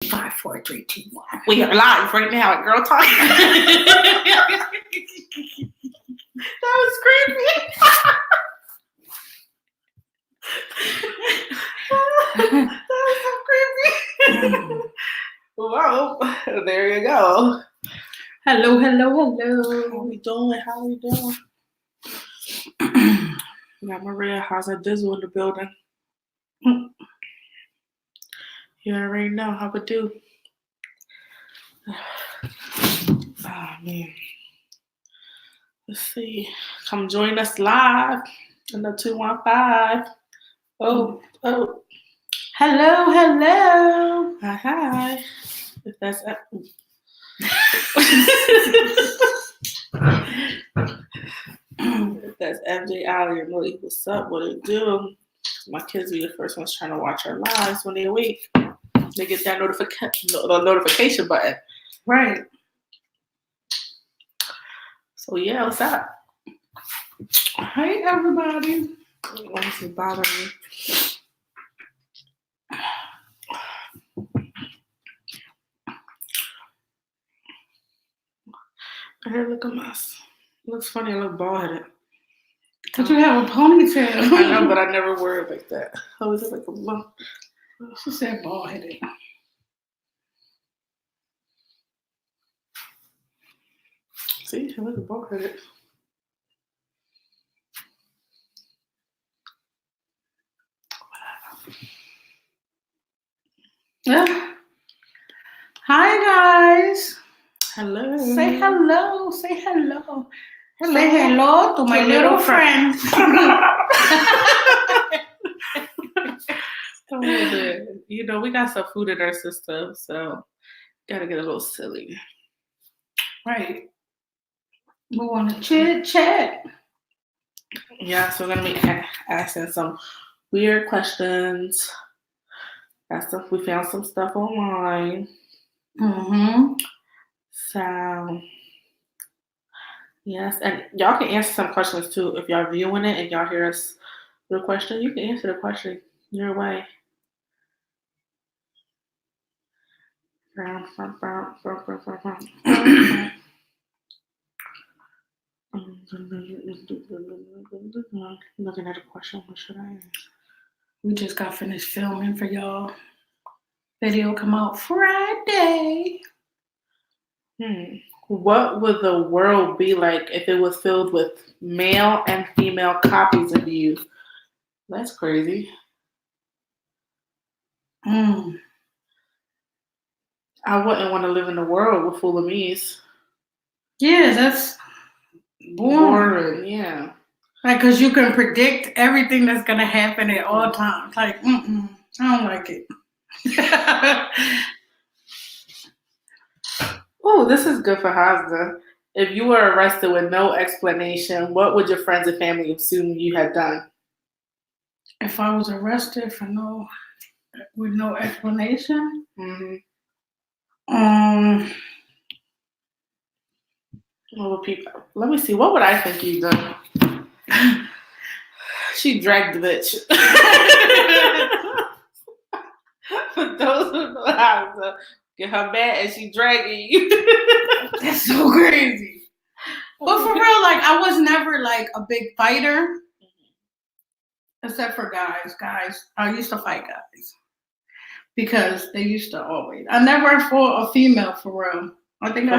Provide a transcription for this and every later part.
5, 4, 3, 2, 1. We are live right now at Girl Talk. That was creepy. That was so creepy. Well, there you go. Hello. How we doing? We got Maria, how's that Dizzle in the building? You already know how we do. Oh, man. Let's see. Come join us live in the 215. Oh. Hello. Hi. If that's if that's MJ Alley or Millie, what's up? What it do? My kids be the first ones trying to watch our lives when they awake. They get that notification button. Right. So yeah, what's up? Hey everybody. Why is it bothering me? Hey, look a mess. Looks funny. I look bald headed. But you have a ponytail. I know, but I never wear it like that. How is it like a lump? She said bald headed. See, I look bald headed. Yeah. Hi guys. Hello. Say hello. Say hello to my little friend. You know, we got some food in our system, so gotta get a little silly. Right. We want to chit chat. Yeah, so we're gonna be asking some weird questions. We found some stuff online. Mm-hmm. So yes, and y'all can answer some questions too. If y'all viewing it and y'all hear us the question, you can answer the question your way. Looking at a question, what should I ask? We just got finished filming for y'all. Video come out Friday. What would the world be like if it was filled with male and female copies of you? That's crazy. I wouldn't want to live in a world with full of me's. Yeah, that's boring. Yeah. Like, because you can predict everything that's going to happen at all times. Like, I don't like it. Oh, this is good for Hazda. If you were arrested with no explanation, what would your friends and family assume you had done? If I was arrested with no explanation, let me see. What would I think you'd done? She dragged the bitch. For those who know how to get her mad and she dragging you. That's so crazy. But for real, like, I was never like a big fighter. Except for guys. I used to fight guys. Because they used to always. I never fought a female for real. I think I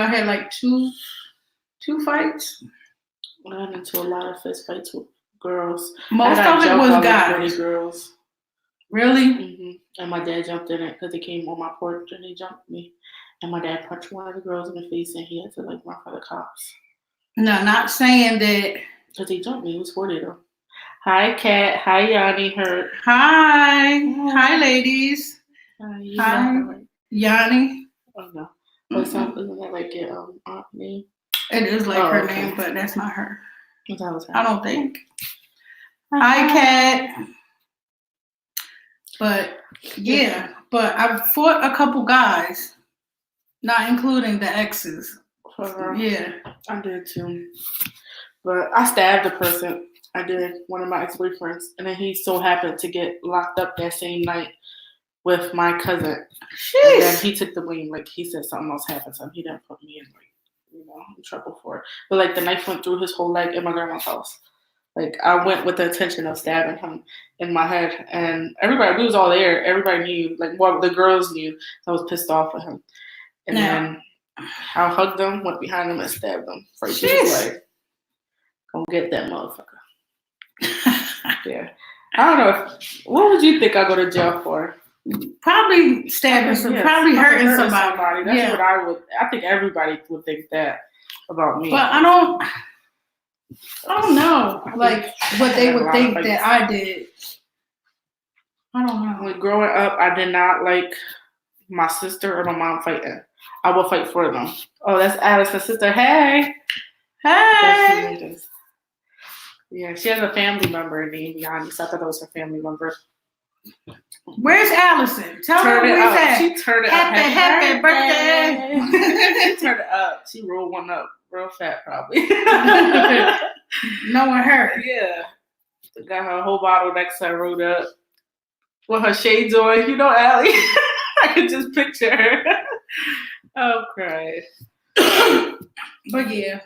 had like two fights. I got into a lot of fist fights with girls. Most of it was guys. 20 girls. Really? And my dad jumped in it because he came on my porch and he jumped me. And my dad punched one of the girls in the face and he had to like run for the cops. No, not saying that. Because he jumped me. He was 40 though. Hi, Kat. Hi, Yanni. Hi, ladies. Hi, Yanni. Oh, no. Isn't that like your aunt name? It is like her name, but that's not her. That was her. I don't think. Hi, Kat. But, yeah. But I've fought a couple guys, not including the exes. Yeah. I did too. But I stabbed a person. I did, one of my ex-boyfriends, and then he so happened to get locked up that same night. with my cousin. Sheesh. And then he took the blame. Like, he said something else happened to him. He didn't put me in, like, in trouble for it. But, like, the knife went through his whole leg in my grandma's house. Like, I went with the intention of stabbing him in my head. And everybody, we was all there. Everybody knew. Like, well, the girls knew. I was pissed off at him. And then I hugged him, went behind him, and stabbed him. Right through his leg. Go get that motherfucker. Yeah. I don't know. What would you think I go to jail for? Probably stabbing probably hurting somebody. That's what I think everybody would think that about me. But I don't know, like, what they would think that I did. I don't know. Like, growing up, I did not like my sister or my mom fighting. I would fight for them. Oh, that's Alice's sister. Hey. Hey. Yeah, she has a family member named Yanni, so I thought that was her family member. Where's Allison? Tell her where's that. She turned it up. Happy birthday. She turned it up. She rolled one up real fat, probably. Knowing her. Yeah. Got her whole bottle next to her, rolled up. With her shades on. You know, Allie. I could just picture her. Oh, Christ. But yeah.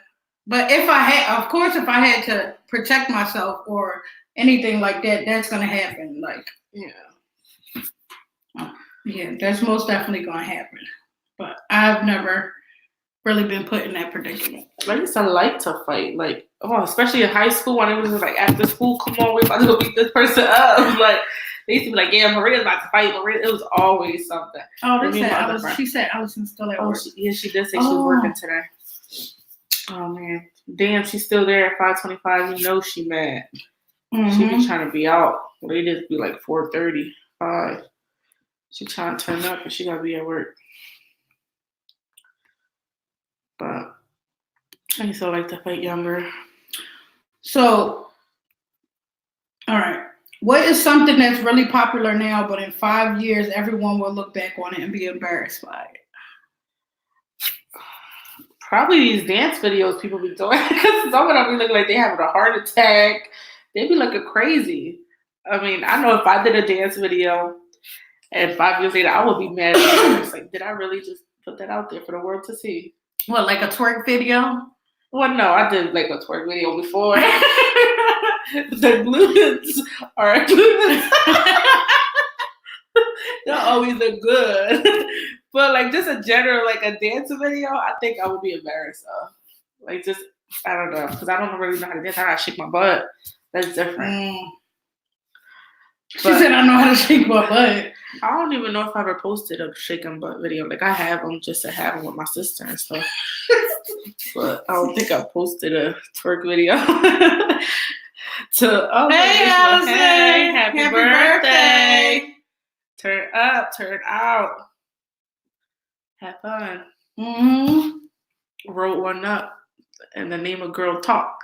But if I had to protect myself or anything like that, that's gonna happen. Like, yeah, that's most definitely gonna happen. But I've never really been put in that predicament. I used to like to fight, like, especially in high school when it was like after school, come on, we're about to go beat this person up. Like, they used to be like, yeah, Maria's about to fight. It was always something. Oh, she said Allison's still at work. She did say she was working today. Oh man, damn, she's still there at 5:25. You know she mad. Mm-hmm. She be trying to be out. Well, they just be like 4:35. She trying to turn up, and she gotta be at work. But I used to like to fight younger. So, all right, what is something that's really popular now, but in 5 years, everyone will look back on it and be embarrassed by it? Probably these dance videos people be doing, because some of them be looking like they having a heart attack. They be looking crazy. I mean, I know if I did a dance video and 5 years later, I would be mad. It's like, did I really just put that out there for the world to see? What, like a twerk video? Well, no, I did like a twerk video before. The glutes are glutes. They'll always look good. But like just a general, like a dance video, I think I would be embarrassed of. Like just, I don't know, because I don't really know how to dance. I gotta shake my butt. That's different. She said I know how to shake my butt. I don't even know if I ever posted a shaking butt video. Like I have them just to have them with my sister and stuff. But I don't think I posted a twerk video. Hey, Allison! Hey, happy birthday! Turn up, turn out. Have fun. Mm-hmm. Wrote one up in the name of Girl Talk.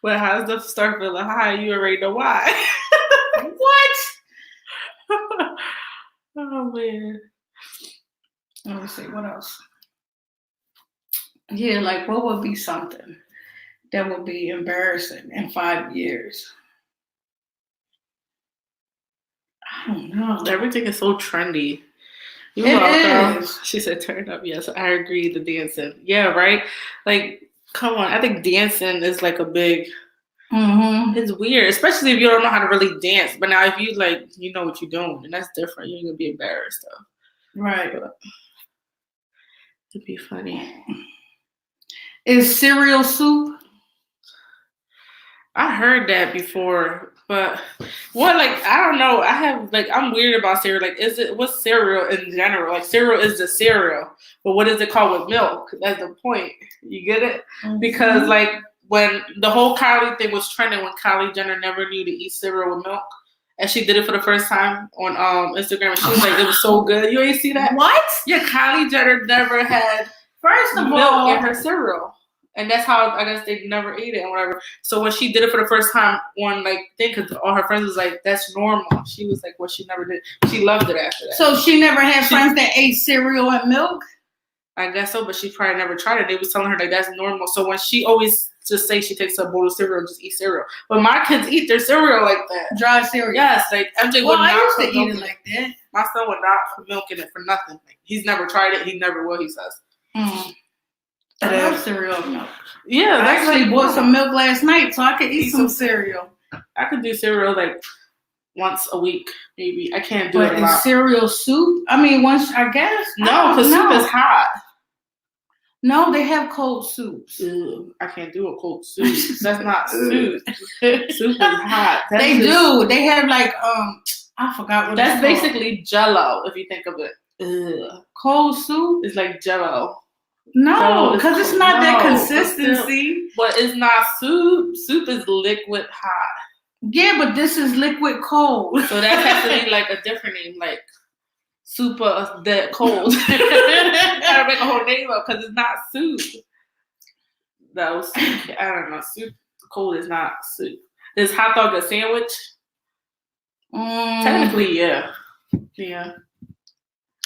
But how's the start feeling high? You already know why. What? Oh man. Let me see, what else? Yeah, like what would be something that would be embarrassing in 5 years? I don't know. Everything is so trendy. It is. She said, turn up. Yes, I agree. The dancing. Yeah, right? Like, come on. I think dancing is like a big, it's weird, especially if you don't know how to really dance. But now if you like, you know what you're doing, and that's different. You're going to be embarrassed though. Right. But it'd be funny. Is cereal soup? I heard that before, but what, like, I don't know. I'm weird about cereal. Like, what's cereal in general? Like, cereal is the cereal, but what is it called with milk? That's the point. You get it? Mm-hmm. Because, like, when the whole Kylie thing was trending, when Kylie Jenner never knew to eat cereal with milk, and she did it for the first time on Instagram, and she was like, it was so good. You ain't see that? What? Yeah, Kylie Jenner never had milk in her cereal. And that's how I guess they never ate it and whatever. So when she did it for the first time on like thing, because all her friends was like, "That's normal." She was like, "Well, she never did." She loved it after that. So she never had friends that ate cereal and milk. I guess so, but she probably never tried it. They was telling her like that's normal. So when she always just say she takes a bowl of cereal and just eat cereal. But my kids eat their cereal like that. Dry cereal. Yes, like MJ would not. I used to eat it like that. My son would not put milk in it for nothing. Like, he's never tried it. He never will. He says. I love cereal milk. Yeah, I actually bought some milk last night, so I could eat some cereal. I could do cereal like once a week, maybe. I can't do it a lot. Cereal soup? I mean, once I guess. No, because soup is hot. No, they have cold soups. Ew, I can't do a cold soup. That's not soup. Soup is hot. They do. They have like I forgot what that's basically Jello if you think of it. Ugh. Cold soup? It's like Jello. No, because it's not that consistency. But it's not soup. Soup is liquid hot. Yeah, but this is liquid cold. So that has to be like a different name, like super that cold. Gotta make a whole name up because it's not soup. No, soup. I don't know. Soup cold is not soup. Is hot dog a sandwich? Technically, yeah. Yeah.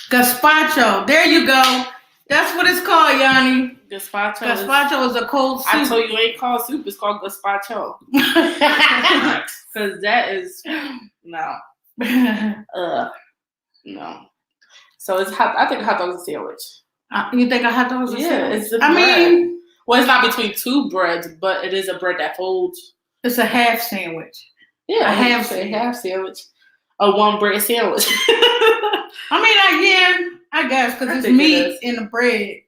Gazpacho. There you go. That's what it's called, Yanni. Gazpacho. Gazpacho is a cold soup. I told you it ain't called soup. It's called gazpacho. Because that is no. No. So it's hot. I think a hot dog is a sandwich. You think a hot dog is a sandwich? It's I mean, well, it's not between two breads, but it is a bread that folds. It's a half sandwich. Yeah, a half sandwich. A one bread sandwich. I guess because it's meat in the bread.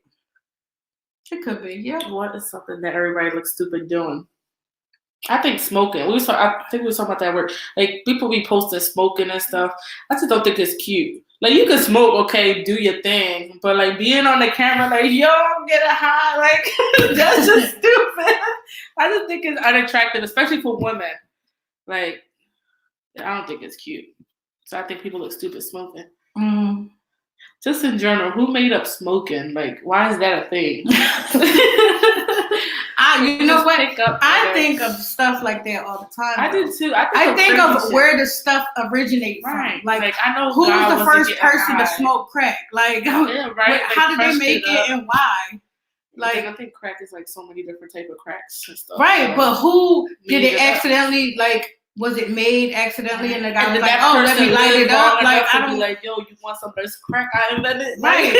It could be, yeah. What is something that everybody looks stupid doing? I think smoking. I think we were talking about that at work. Like people be posting smoking and stuff. I just don't think it's cute. Like you can smoke, okay, do your thing, but like being on the camera, like yo, get a high, like that's just stupid. I just think it's unattractive, especially for women. Like I don't think it's cute. So I think people look stupid smoking. Just in general, who made up smoking? Like, why is that a thing? You know what? I think of stuff like that all the time. I do too. I think of where the stuff originates from. Like I know who was the first person to smoke crack? Like, how did they make it and why? Like, I think crack is like so many different type of cracks and stuff. Right, but who did it accidentally? Like, was it made accidentally? And the guy was like, "Oh, let me light it up." Like, I don't like, yo, you want some of this crack I invented? Right.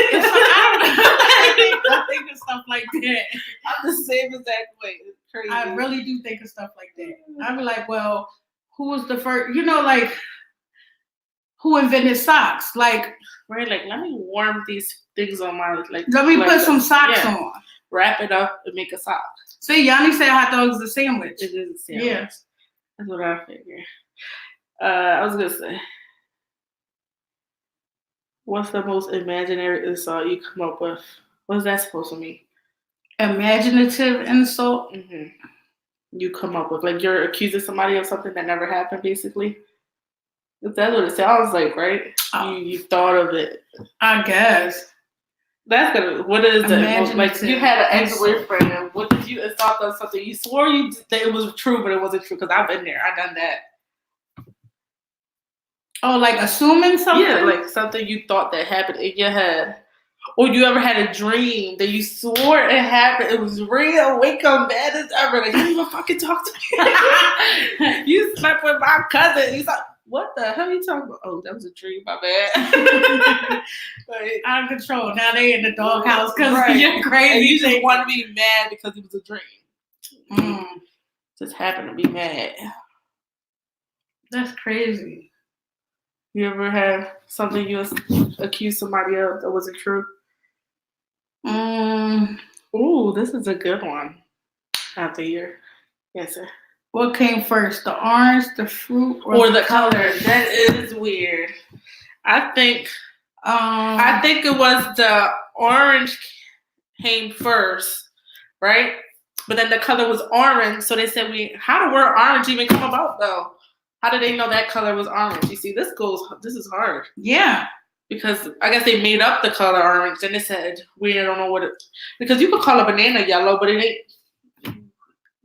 I think of stuff like that. I'm the same exact way. It's crazy. I really do think of stuff like that. I'd be like, well, who was the first? You know, like who invented socks? Like, right? Like, let me warm these things on my like. Let me put some socks on. Wrap it up and make a sock. See, Yanni said hot dog is a sandwich. It is a sandwich. Yeah. That's what I figure. I was gonna say, what's the most imaginary insult you come up with? What's that supposed to mean? Imaginative insult? Mm-hmm. You come up with, like, you're accusing somebody of something that never happened, basically. That's what it sounds like, right? You thought of it. I guess. That's good. What is it? Like, you had an ex-boyfriend, and what did you insult on something? You swore that it was true, but it wasn't true, because I've been there. I've done that. Oh, like assuming something? Yeah, like something you thought that happened in your head. Or you ever had a dream that you swore it happened, it was real, wake up mad as ever, like, you didn't even fucking talk to me. You slept with my cousin. You thought, what the hell are you talking about? Oh, that was a dream, my bad. Like, out of control. Now they in the doghouse because you're crazy. And you just want to be mad because it was a dream. Just happened to be mad. That's crazy. You ever have something you accused somebody of that wasn't true? Ooh, this is a good one. After your answer. What came first, the orange, the fruit, or the color? That is weird. I think it was the orange came first, right? But then the color was orange, so they said how the word orange even come about though? How did they know that color was orange? You see, this is hard. Yeah. Because I guess they made up the color orange and they said, we don't know what because you could call a banana yellow, but it ain't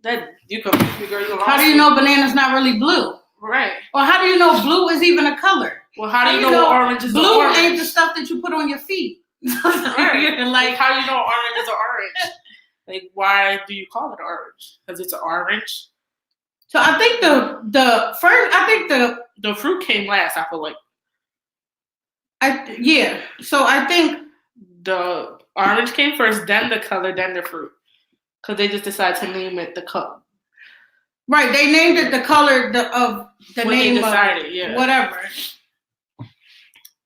that you could figure it out. How do you know banana's not really blue? Right. Or how do you know blue is even a color? Well, how do you know orange is blue orange? Ain't the stuff that you put on your feet. Right. Like how do you know orange is orange? Like, why do you call it orange? Because it's orange. So I think the fruit came last. I feel like. So I think the orange came first, then the color, then the fruit. Because they just decided to name it the color. Right, they named it the color of the what name they decided, of yeah. whatever.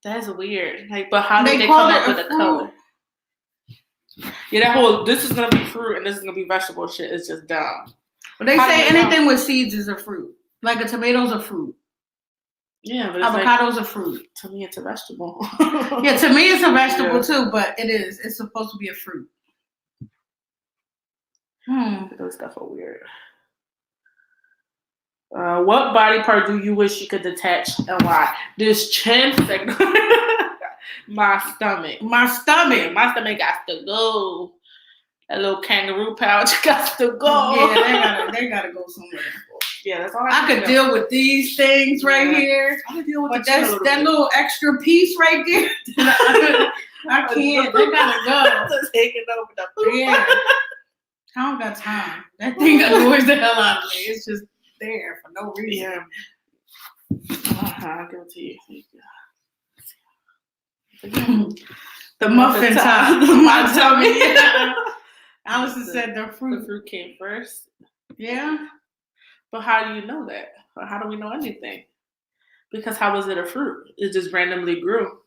That's weird. Like, but how did they come up with a color? Yeah, this is gonna be fruit and this is gonna be vegetable shit is just dumb. But they say anything with seeds is a fruit. Like a tomato's a fruit. Yeah, but avocado's a fruit. To me, it's a vegetable. Yeah, to me it's a vegetable too, but it's supposed to be a fruit. Those stuff are weird. What body part do you wish you could detach and why? This chin segment. My stomach. My stomach got to go. That little kangaroo pouch got to go. Yeah, they gotta go somewhere. Yeah, that's all I could deal with these things right here. I could deal with but that little extra piece right there. I can't. They gotta go. Just taking over the Yeah. I don't got time. That thing annoys the hell out of me. It's just there for no reason. Yeah. I'll give it to you. The muffin top. My tummy. Yeah. Allison said the fruit came first. Yeah. But how do you know that? Or how do we know anything? Because how was it a fruit? It just randomly grew.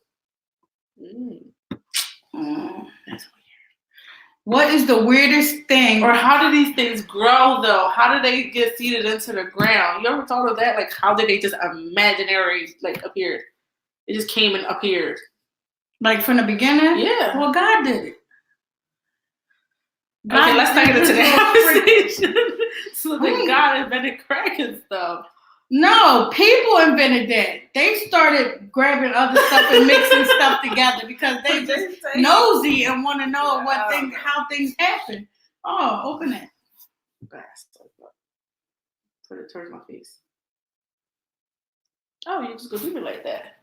That's weird. What is the weirdest thing? Or how do these things grow, though? How do they get seeded into the ground? You ever thought of that? Like, how did they just imaginary, appeared? It just came and appeared. Like, from the beginning? Yeah. Well, God did it. Okay, let's not get into that conversation. So then God invented crack and stuff. No, people invented that. They started grabbing other stuff and mixing stuff together because they just nosy and want to know how things happen. Oh, open it. Put it towards my face. Oh, you just go do it like that.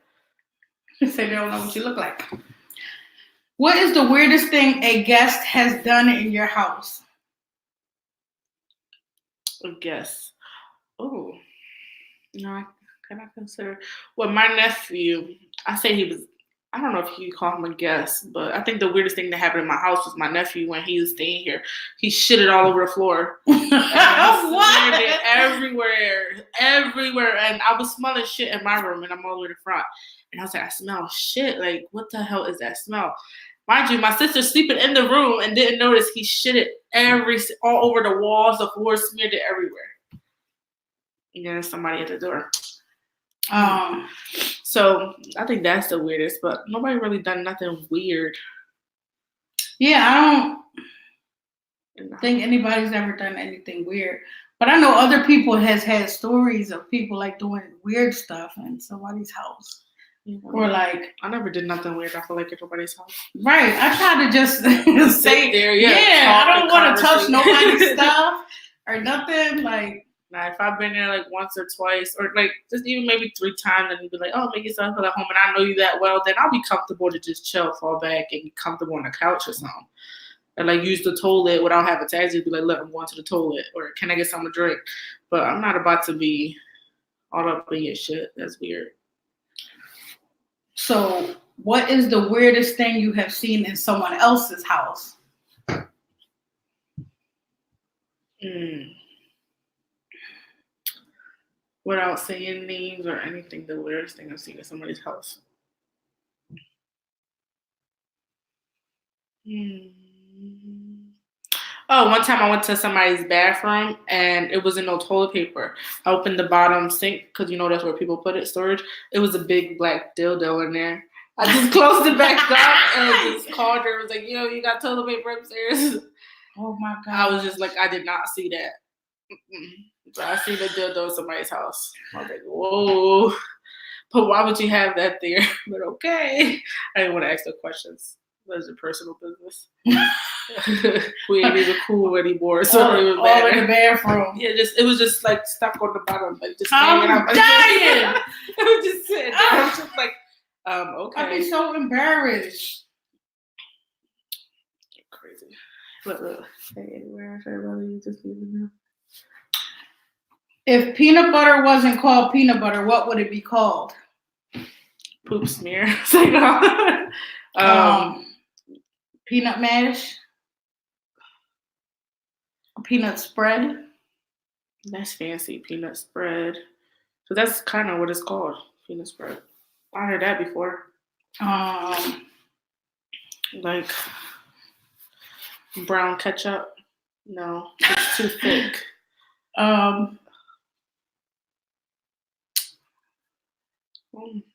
You say they don't know what you look like. What is the weirdest thing a guest has done in your house? A guest. Oh. No, can I consider? Well, my nephew, I say he was, I don't know if you call him a guest, but I think the weirdest thing that happened in my house was my nephew when he was staying here. He shitted all over the floor. What? It everywhere. And I was smelling shit in my room and I'm all the way to the front. And I was like, I smell shit. Like, what the hell is that smell? Mind you, my sister's sleeping in the room and didn't notice he shitted all over the walls, the floor, smeared it everywhere. And then somebody at the door. So I think that's the weirdest, but nobody really done nothing weird. Yeah, I don't think anybody's ever done anything weird. But I know other people has had stories of people like doing weird stuff in somebody's house. Or like I never did nothing weird. I feel like at nobody's house. Right. I try to just stay there. I don't want to touch nobody's stuff or nothing. Like, now, if I've been there like once or twice, or like just even maybe 3 times, and you'd be like, "Oh, make yourself feel at home," and I know you that well, then I'll be comfortable to just chill, fall back, and be comfortable on the couch or something, and like use the toilet without having to actually be like, "Look, I'm going to the toilet," or "Can I get something to drink?" But I'm not about to be all up in your shit. That's weird. So, what is the weirdest thing you have seen in someone else's house? Without saying names or anything, the weirdest thing I've seen in somebody's house. Oh, one time I went to somebody's bathroom and it wasn't no toilet paper. I opened the bottom sink because you know that's where people put it, storage. It was a big black dildo in there. I just closed it back up and just called her and was like, "Yo, you got toilet paper upstairs?" Oh my God. I was just like, I did not see that. So I seen the dildo in somebody's house. I was like, whoa. But why would you have that there? But okay. I didn't want to ask no questions. That was your personal business. We ain't even cool anymore. So all in the bathroom. Yeah, it was just like stuck on the bottom, like just hanging out. I'm dying. It was just sitting there. I was just like, okay. I'd be so embarrassed. Crazy. Look. Say anywhere. You just need to know. If peanut butter wasn't called peanut butter, what would it be called? Poop smear. Say no. Peanut mash. Peanut spread. That's fancy. Peanut spread. So that's kind of what it's called. Peanut spread. I heard that before. Like brown ketchup. No, it's too thick.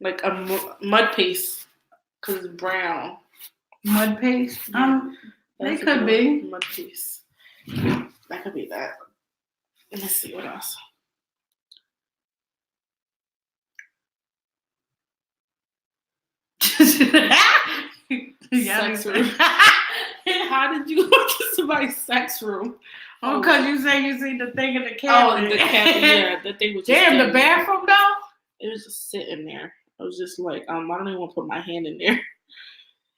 Like a mud paste because it's brown. Mud paste. They could be mud paste. That could be that. Let me see what else. Sex room. How did you go to somebody's sex room? Oh, because you say you see the thing in the cabinet. Oh, the cabinet. Yeah, the thing was just damn, the bathroom though? It was just sitting there. I was just like, I don't even want to put my hand in there.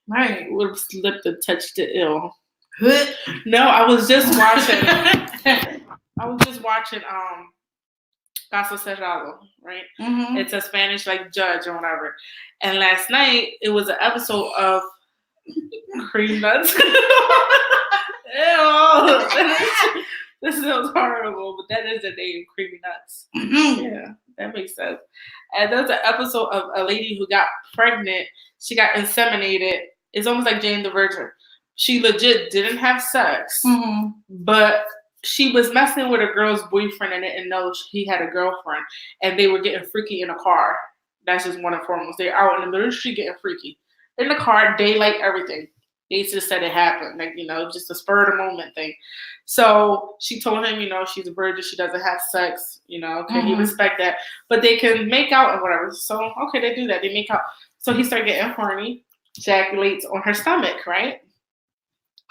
Right. Would have slipped and touched it ill. No, I was just watching. Caso Cerrado, right? Mm-hmm. It's a Spanish like judge or whatever. And last night it was an episode of cream nuts. Ew. This sounds horrible, but that is the name, creamy nuts. Mm-hmm. Yeah, that makes sense. And there's an episode of a lady who got pregnant. She got inseminated. It's almost like Jane the Virgin. She legit didn't have sex, but she was messing with a girl's boyfriend and didn't know he had a girlfriend, and they were getting freaky in a car. That's just one and foremost. They're out in the middle of the street getting freaky. In the car, daylight, everything. They just said it happened, like, just a spur of the moment thing. So she told him, she's a virgin, she doesn't have sex, can he respect that? But they can make out and whatever. So, okay, they do that. They make out. So he started getting horny, ejaculates on her stomach, right?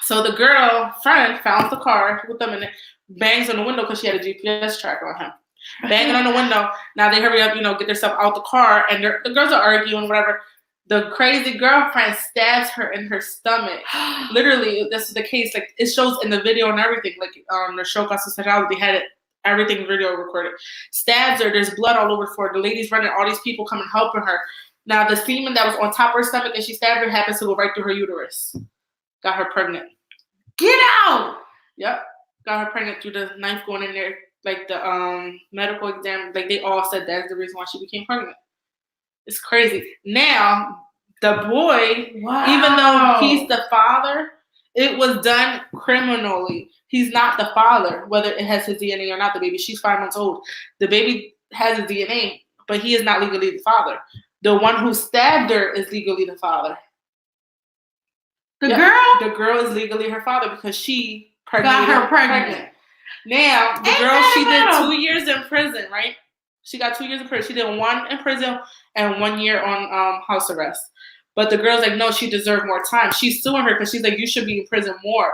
So the girlfriend found the car with them in it, bangs on the window because she had a GPS tracker on him. Banging on the window. Now they hurry up, get themselves out the car, and the girls are arguing, whatever. The crazy girlfriend stabs her in her stomach. Literally, this is the case. Like, it shows in the video and everything. Like, the show Caso Cerrado, they had it, everything video recorded. Stabs her. There's blood all over the floor. The lady's running. All these people coming helping her. Now, the semen that was on top of her stomach and she stabbed her happens to go right through her uterus. Got her pregnant. Get out! Yep. Got her pregnant through the knife going in there. Like, the medical exam, like, they all said that's the reason why she became pregnant. It's crazy. Now, the boy, even though he's the father, it was done criminally. He's not the father, whether it has his DNA or not, the baby. She's 5 months old. The baby has his DNA, but he is not legally the father. The one who stabbed her is legally the father. The girl? The girl is legally her father because she got her pregnant. Now, the girl, she did 2 years in prison, right? She got 2 years in prison. She did 1 in prison and 1 year on house arrest. But the girl's like, no, she deserved more time. She's suing her because she's like, you should be in prison more.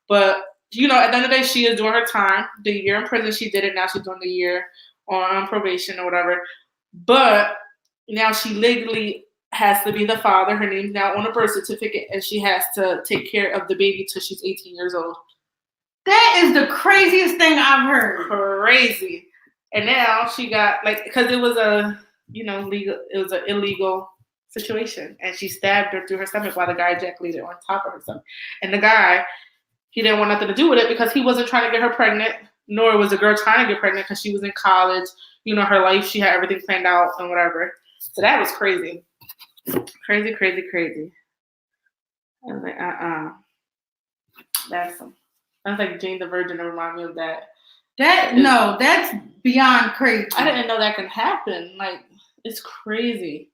But, at the end of the day, she is doing her time. The year in prison, she did it. Now she's doing the year on probation or whatever. But now she legally has to be the father. Her name's now on a birth certificate, and she has to take care of the baby till she's 18 years old. That is the craziest thing I've heard. Crazy. And now she got, because it was legal, it was an illegal situation. And she stabbed her through her stomach while the guy ejaculated on top of her stomach. And the guy, he didn't want nothing to do with it because he wasn't trying to get her pregnant, nor was the girl trying to get pregnant because she was in college. Her life, she had everything planned out and whatever. So that was crazy. Crazy, crazy, crazy. I was like, That's like Jane the Virgin to remind me of that. That's beyond crazy. I didn't know that can happen. Like, it's crazy.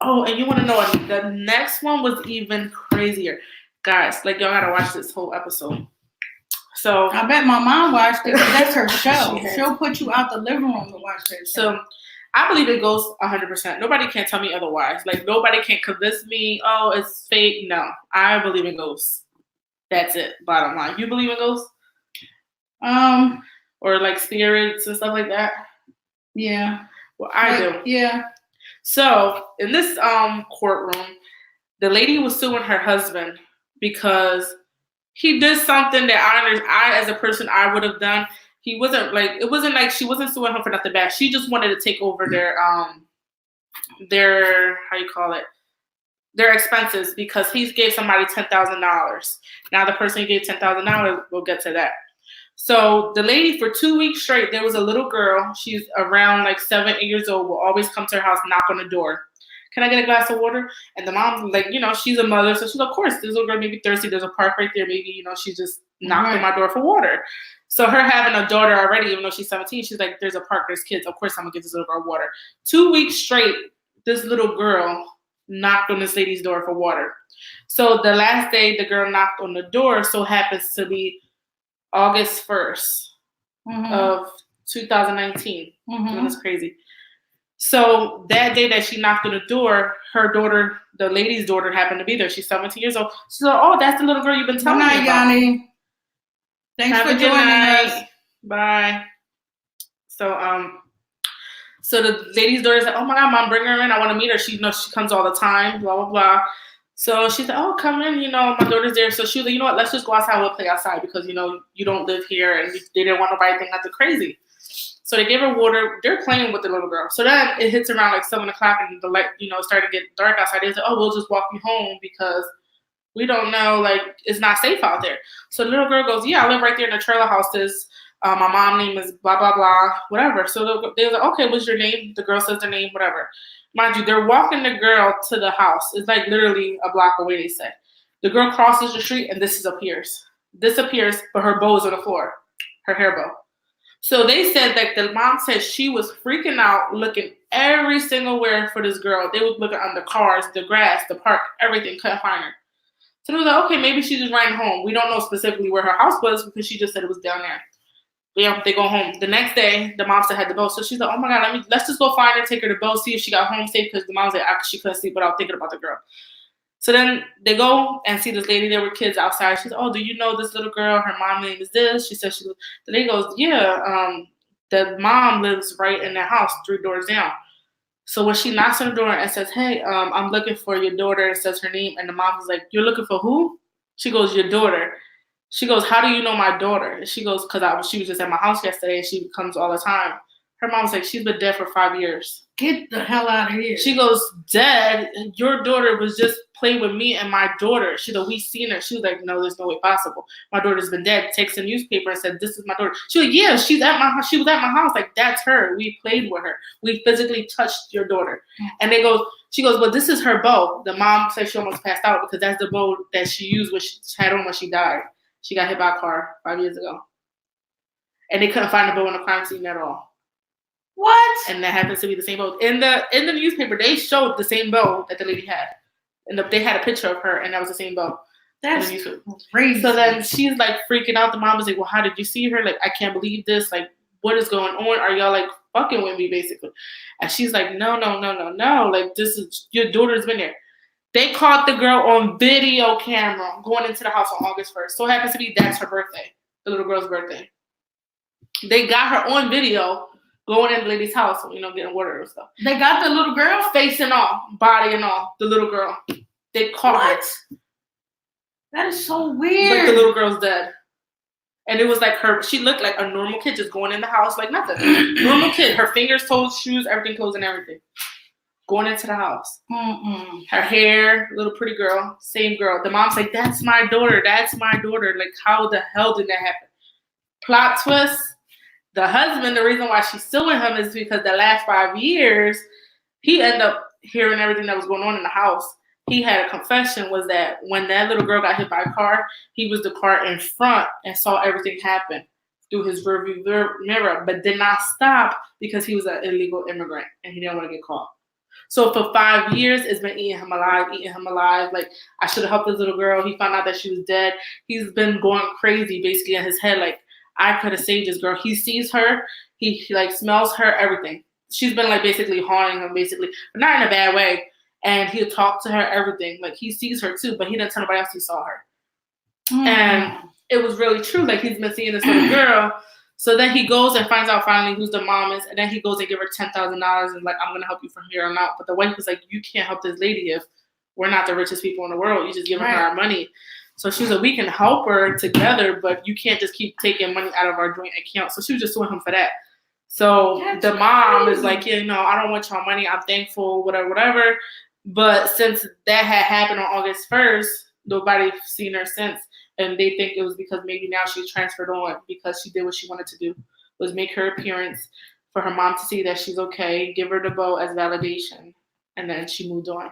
Oh, and you want to know what? The next one was even crazier. Guys, y'all gotta watch this whole episode. So I bet my mom watched it. That's her show. She'll put you out the living room to watch that show. So I believe it goes 100%. Nobody can tell me otherwise. Nobody can convince me, oh, it's fake. No, I believe in ghosts. That's it. Bottom line. You believe in ghosts? Or spirits and stuff like that? Yeah. Well, I do. Yeah. So in this courtroom, the lady was suing her husband because he did something that I as a person I would have done. He wasn't like it wasn't like she wasn't suing him for nothing bad. She just wanted to take over their how you call it their expenses because he gave somebody $10,000. Now the person he gave $10,000, we'll get to that. So the lady for 2 weeks straight, there was a little girl. She's around like 7, 8 years old. Will always come to her house, knock on the door. Can I get a glass of water? And the mom, like, she's a mother, so she's of course, this little girl may be thirsty. There's a park right there. Maybe, she just knocked on my door for water. So her having a daughter already, even though she's 17, she's like, there's a park, there's kids. Of course, I'm gonna give this little girl water. 2 weeks straight, this little girl knocked on this lady's door for water. So the last day the girl knocked on the door so happens to be August 1st of 2019. That's crazy. So that day that she knocked on the door, her daughter, the lady's daughter, happened to be there. She's 17 years old. She's like, oh, that's the little girl you've been telling me about. Yanni. Thanks Have for joining us. Bye. So the lady's daughter said, oh my God, Mom, bring her in. I want to meet her. She she comes all the time, blah, blah, blah. So she said, oh, come in, my daughter's there. So she was like, you know what, let's just go outside. We'll play outside because, you don't live here and they didn't want nobody to think nothing crazy. So they gave her water. They're playing with the little girl. So then it hits around like 7 o'clock and the light, started to get dark outside. They said, oh, we'll just walk you home because we don't know, like, it's not safe out there. So the little girl goes, yeah, I live right there in the trailer houses. My mom's name is blah, blah, blah, whatever. So they was like, okay, what's your name? The girl says their name, whatever. Mind you, they're walking the girl to the house. It's like literally a block away, they said. The girl crosses the street and disappears, but her bow is on the floor, her hair bow. So they said that the mom said she was freaking out, looking every single where for this girl. They were looking under cars, the grass, the park, everything, couldn't find her. So they was like, okay, maybe she's just riding home. We don't know specifically where her house was because she just said it was down there. Yeah, they go home. The next day, the mom still had the boat. So she's like, oh my God, let's just go find her, take her to boat, see if she got home safe because the mom said she couldn't sleep without thinking about the girl. So then they go and see this lady there with kids outside. She's like, oh, do you know this little girl? Her mom's name is this. She said the lady goes, yeah, the mom lives right in that house, 3 doors down. So when she knocks on the door and says, hey, I'm looking for your daughter, and says her name, and the mom is like, you're looking for who? She goes, your daughter. She goes, how do you know my daughter? And she goes, because she was just at my house yesterday and she comes all the time. Her mom's like, she's been dead for 5 years. Get the hell out of here. She goes, dead? Your daughter was just playing with me and my daughter. She said, we seen her. She was like, no, there's no way possible. My daughter's been dead. Takes a newspaper and said, this is my daughter. She was like, yeah, she's at my house. She was at my house. Like, that's her. We played with her. We physically touched your daughter. And she goes, well, this is her bow. The mom said she almost passed out because that's the bow that she used when she had on when she died. She got hit by a car 5 years ago. And they couldn't find the bow in the crime scene at all. What? And that happens to be the same bow. In the newspaper, they showed the same bow that the lady had. And they had a picture of her, and that was the same bow. That's crazy. So then she's like freaking out. The mom was like, well, how did you see her? Like, I can't believe this. Like, what is going on? Are y'all like fucking with me, basically? And she's like, no. Like, this is, your daughter's been there. They caught the girl on video camera going into the house on August 1st. So it happens to be that's her birthday, the little girl's birthday. They got her on video going in the lady's house, getting water and stuff. They got the little girl? Face and all, body and all, the little girl. They caught her. That is so weird. But the little girl's dead. And it was like she looked like a normal kid just going in the house like nothing. Normal kid. Her fingers, toes, shoes, everything closed and everything. Going into the house. Her hair, little pretty girl, same girl. The mom's like, that's my daughter. That's my daughter. Like, how the hell did that happen? Plot twist. The husband, the reason why she's suing him is because the last 5 years, he ended up hearing everything that was going on in the house. He had a confession was that when that little girl got hit by a car, he was the car in front and saw everything happen through his rearview mirror, but did not stop because he was an illegal immigrant and he didn't want to get caught. So for 5 years, it's been eating him alive. Like, I should have helped this little girl. He found out that she was dead. He's been going crazy, basically, in his head. Like, I could have saved this girl. He sees her. He like, smells her, everything. She's been, like, basically haunting him, basically. But not in a bad way. And he'll talk to her, everything. Like, he sees her, too. But he didn't tell nobody else he saw her. And it was really true. Like, he's been seeing this little girl. So then he goes and finds out finally who's the mom is, and then he goes and give her $10,000 and like, I'm gonna help you from here on out. But the wife was like, you can't help this lady if we're not the richest people in the world. You just giving her our money. So she was like, we can help her together, but you can't just keep taking money out of our joint account. So she was just suing him for that. So the mom is like, yeah, no, I don't want your money. I'm thankful, whatever. But since that had happened on August 1st, nobody's seen her since. And they think it was because maybe now she's transferred on because she did what she wanted to do, was make her appearance for her mom to see that she's okay, give her the bow as validation, and then she moved on.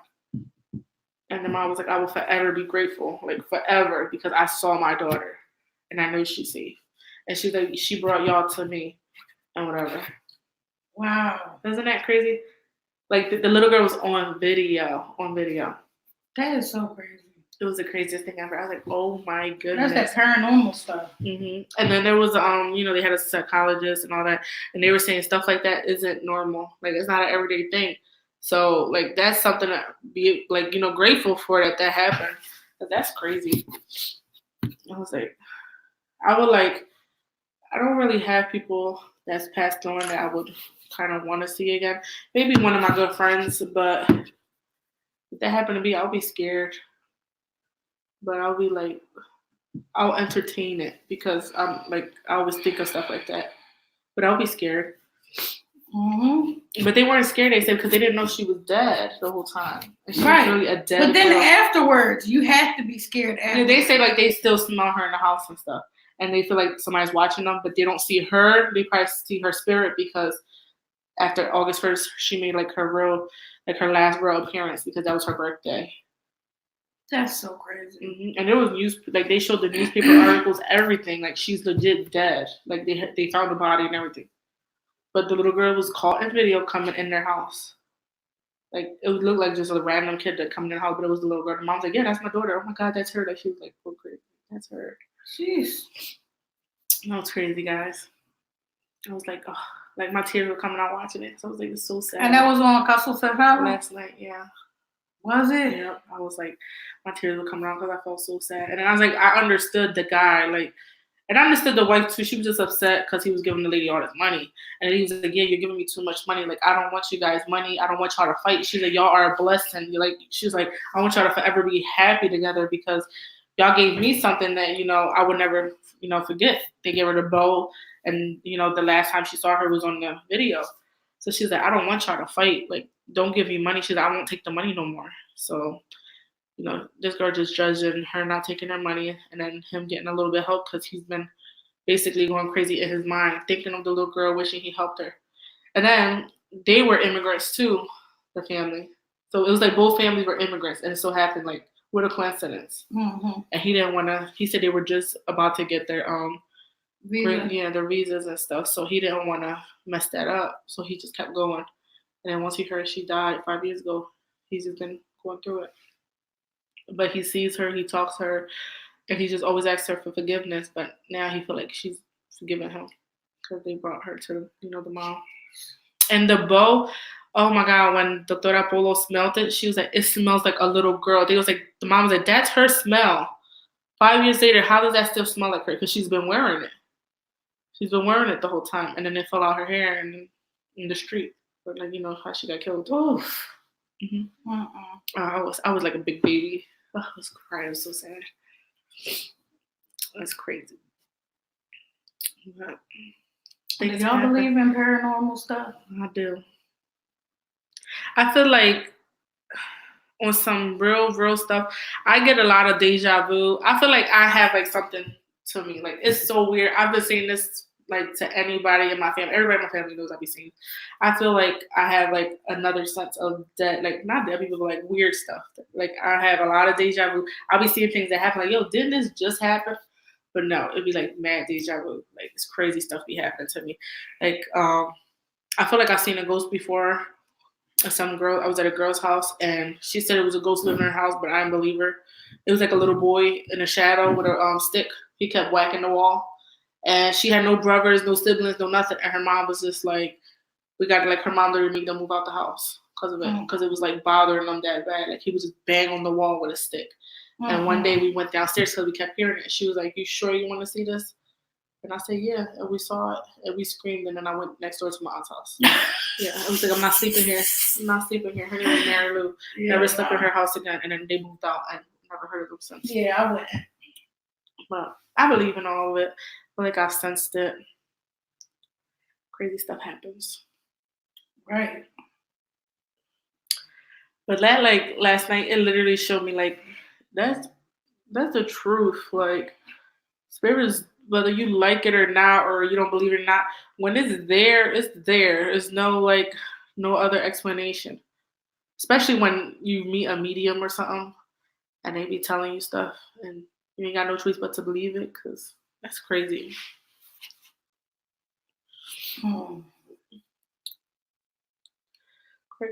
And the mom was like, I will forever be grateful, like forever, because I saw my daughter and I know she's safe. And she's like, she brought y'all to me and whatever. Wow. Isn't that crazy? Like the little girl was on video. That is so crazy. It was the craziest thing ever. I was like, oh my goodness. That's that paranormal stuff. Mm-hmm. And then there was, they had a psychologist and all that, and they were saying stuff like that isn't normal. Like it's not an everyday thing. So like that's something to be like, grateful for that happened. But that's crazy. I was like, I don't really have people that's passed on that I would kind of want to see again. Maybe one of my good friends, but if that happened to me, I'll be scared. But I'll be like, I'll entertain it because I'm like, I always think of stuff like that. But I'll be scared. Mm-hmm. But they weren't scared, they said, because they didn't know she was dead the whole time. And she was really a dead But then girl. afterwards, you have to be scared afterwards. They say like they still smell her in the house and stuff. And they feel like somebody's watching them, but they don't see her. They probably see her spirit because after August 1st, she made like her last real appearance because that was her birthday. That's so crazy. Mm-hmm. And there was they showed the newspaper articles, everything. Like she's legit dead. Like they found the body and everything. But the little girl was caught in video coming in their house. Like it would look like just a random kid that coming in the house, but it was the little girl. The mom's like, yeah, that's my daughter. Oh my God, that's her. Like she was like, oh crazy, that's her. Jeez. That was crazy, guys. I was like, oh, like my tears were coming out watching it. So I was like, it's so sad. And that was on Caso Cerrado? Last night, yeah. Was it? Yeah. I was like, my tears were coming out because I felt so sad. And then I was like, I understood the guy, like, and I understood the wife too. She was just upset because he was giving the lady all this money. And he was like, yeah, you're giving me too much money. Like, I don't want you guys' money. I don't want y'all to fight. She's like, y'all are a blessing. She's like, I want y'all to forever be happy together because y'all gave me something that, I would never, forget. They gave her the bow. And, the last time she saw her was on the video. So she's like, I don't want y'all to fight. Like, don't give me money. She's like, I won't take the money no more. So, this girl just judging her not taking her money and then him getting a little bit of help because he's been basically going crazy in his mind, thinking of the little girl, wishing he helped her. And then they were immigrants too, the family. So it was like both families were immigrants. And it so happened, like, what a coincidence. Mm-hmm. And he didn't want to, he said they were just about to get their Visa. their visas and stuff. So he didn't want to mess that up. So he just kept going. And then once he heard she died 5 years ago, he's just been going through it. But he sees her, he talks to her, and he just always asks her for forgiveness. But now he feel like she's forgiven him because they brought her to, the mom. And the bow, oh my God, when Doctora Polo smelled it, she was like, it smells like a little girl. They was like, the mom was like, that's her smell. 5 years later, how does that still smell like her? Because she's been wearing it. She's been wearing it the whole time. And then it fell out her hair in the street. But like, how she got killed. Oof. Mm-hmm. I was like a big baby. I was crying. I was so sad. That's crazy. But do y'all believe in paranormal stuff? I do. I feel like on some real stuff, I get a lot of deja vu. I feel like I have like something to me. Like it's so weird. I've been saying this like to anybody in my family. Everybody in my family knows I be saying. I feel like I have like another sense of dead, like not dead people, but like weird stuff. Like I have a lot of deja vu. I'll be seeing things that happen. Like, yo, didn't this just happen? But no, it'd be like mad deja vu. Like it's crazy stuff be happening to me. Like I feel like I've seen a ghost before. Some girl, I was at a girl's house and she said it was a ghost living in her house, but I didn't believe her. It was like a little boy in a shadow with a stick. He kept whacking the wall. And she had no brothers, no siblings, no nothing. And her mom was just like, we got like her mom literally made them move out the house because of it. Because it was like bothering them that bad. Like he was just bang on the wall with a stick. Mm-hmm. And one day we went downstairs because we kept hearing it. She was like, you sure you want to see this? And I said, yeah. And we saw it and we screamed. And then I went next door to my aunt's house. Yeah. I was like, I'm not sleeping here. Her name was Mary Lou. Never slept in her house again. And then they moved out and never heard of them since. Yeah, I went. But I believe in all of it. I feel like I've sensed it. Crazy stuff happens. Right. But that like last night, it literally showed me like that's the truth. Like spirits, whether you like it or not, or you don't believe it or not, when it's there, it's there. There's no like no other explanation. Especially when you meet a medium or something, and they be telling you stuff, and you ain't got no choice but to believe it, cause that's crazy. Hmm.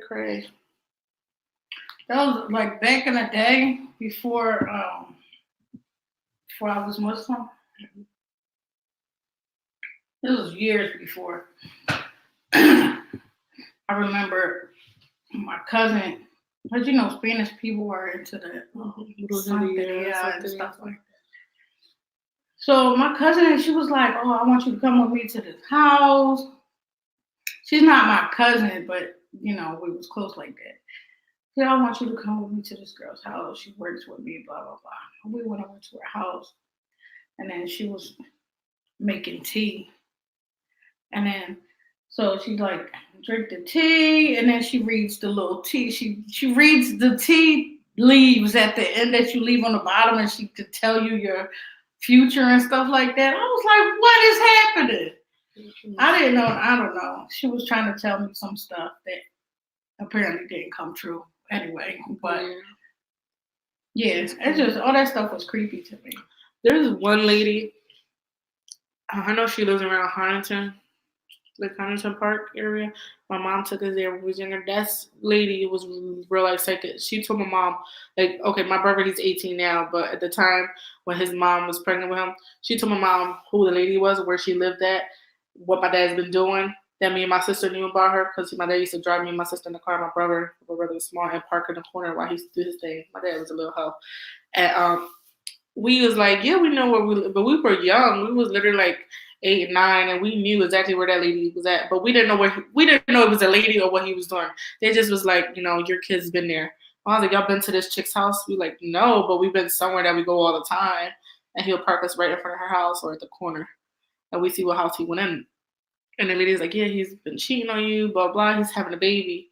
Cray. That was like back in the day before I was Muslim. This was years before. I remember my cousin, because Spanish people are into the Santeria and stuff like that. So my cousin, she was like, "Oh, I want you to come with me to this house." She's not my cousin, but we was close like that. Yeah, I want you to come with me to this girl's house. She works with me, blah blah blah. We went over to her house, and then she was making tea, and then so she like drink the tea, and then she reads the little tea. She reads the tea leaves at the end that you leave on the bottom, and she could tell you your future and stuff like that. I was like, what is happening? I didn't know. I don't know. She was trying to tell me some stuff that apparently didn't come true anyway. But yeah, it's just all that stuff was creepy to me. There's one lady. I know she lives around Huntington, the Huntington Park area. My mom took us there when we was younger. That lady was real life psychic. She told my mom, like, okay, my brother, he's 18 now, but at the time when his mom was pregnant with him, she told my mom who the lady was, where she lived at, what my dad's been doing. That me and my sister knew about her because my dad used to drive me and my sister in the car. My brother was small, and park in the corner while he used to do his thing. My dad was a little hoe. And we was like, yeah, we know where we live, but we were young. We was literally like 8 and 9, and we knew exactly where that lady was at, but we didn't know we didn't know it was a lady or what he was doing. They just was like, your kid's been there. I was like, y'all been to this chick's house? We like, no, but we've been somewhere that we go all the time, and he'll park us right in front of her house or at the corner, and we see what house he went in. And the lady's like, yeah, he's been cheating on you, blah blah. He's having a baby,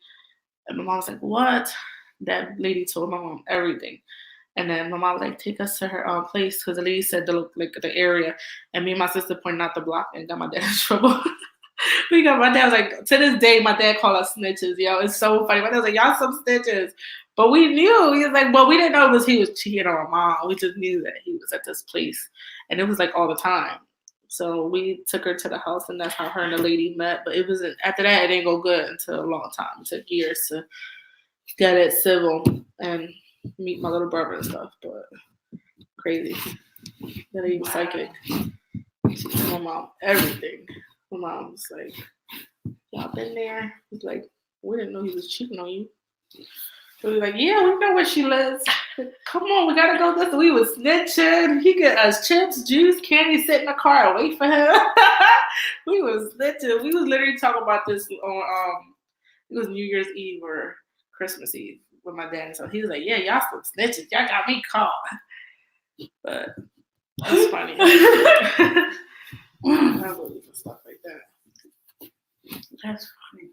and my mom was like, what? That lady told my mom everything. And then my mom was like, take us to her place, because the lady said the area. And me and my sister pointed out the block and got my dad in trouble. My dad was like, to this day, my dad called us snitches. Yo, it's so funny. My dad was like, y'all some snitches. But we knew. He was like, well, we didn't know he was cheating on my mom. We just knew that he was at this place. And it was like all the time. So we took her to the house, and that's how her and the lady met. But it wasn't, after that, it didn't go good until a long time. It took years to get it civil and meet my little brother and stuff, but crazy. That he was psychic. She told my mom everything. My mom was like, y'all been there? He's like, we didn't know he was cheating on you. So we were like, yeah, we know where she lives. Come on, we gotta go this. We was snitching. He get us chips, juice, candy, sit in the car and wait for him. We was snitching. We was literally talking about this on it was New Year's Eve or Christmas Eve with my dad. So he was like, yeah, y'all some snitches. Y'all got me caught. But that's funny. I believe in stuff like that. That's funny.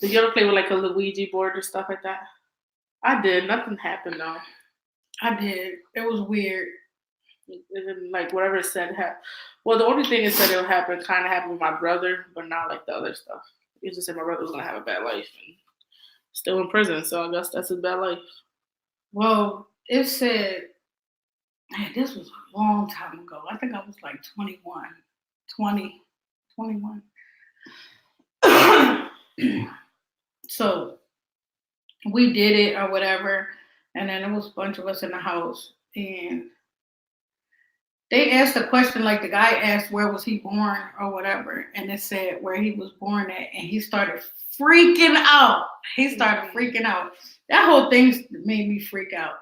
Did you ever play with like a Luigi board or stuff like that? I did. Nothing happened though. I did. It was weird. It didn't, like whatever it said happened. Well, the only thing it said it would happen kind of happened with my brother, but not like the other stuff. It just said my brother was gonna have a bad life and still in prison, so I guess that's his bad life. Well, it said, man, this was a long time ago. I think I was like 21. 21. So we did it or whatever, and then there was a bunch of us in the house, and they asked a question, like the guy asked where was he born or whatever, and it said where he was born at, and he started freaking out. That whole thing made me freak out.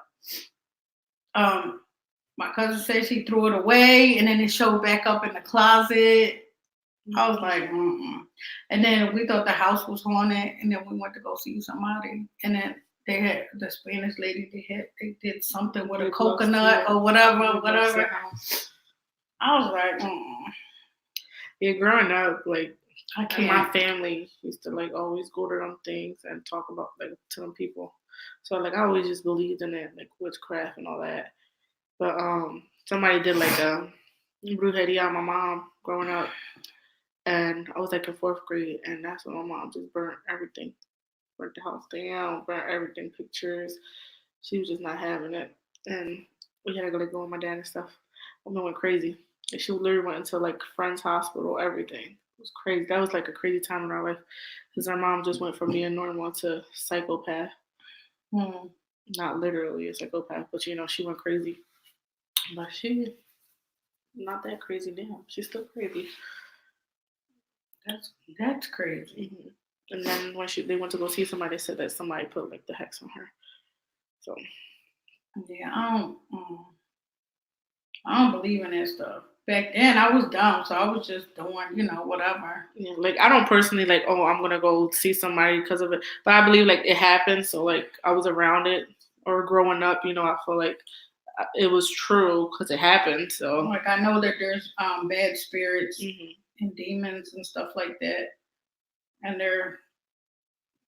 My cousin said she threw it away, and then it showed back up in the closet. I was like, mm-mm. And then we thought the house was haunted, and then we went to go see somebody, and then they had the Spanish lady. They did something with a They coconut lost, or whatever, they lost whatever. their house. I was like, Yeah, growing up, like I and can't. my family used to like always go to them things and talk about like to them people. So like I always just believed in it, like witchcraft and all that. But somebody did like a brujeria on my mom growing up, and I was like in 4th grade, and that's when my mom just burnt everything, burnt the house down, burnt everything, pictures. She was just not having it, and we had to go like go with my dad and stuff. My mom went crazy. And she literally went into like friend's hospital, everything. It was crazy. That was like a crazy time in our life because our mom just went from being normal to psychopath. Not literally a psychopath, but you know she went crazy. But she not that crazy now. She's still crazy. That's crazy. Mm-hmm. And then when they went to go see somebody, they said that somebody put like the hex on her. So yeah, I don't believe in that stuff. Back then, I was dumb, so I was just doing, whatever. yeah, like I don't personally like, oh, I'm gonna go see somebody because of it, but I believe like it happened. So like I was around it or growing up, I feel like it was true because it happened. So like I know that there's bad spirits mm-hmm. and demons and stuff like that, and they're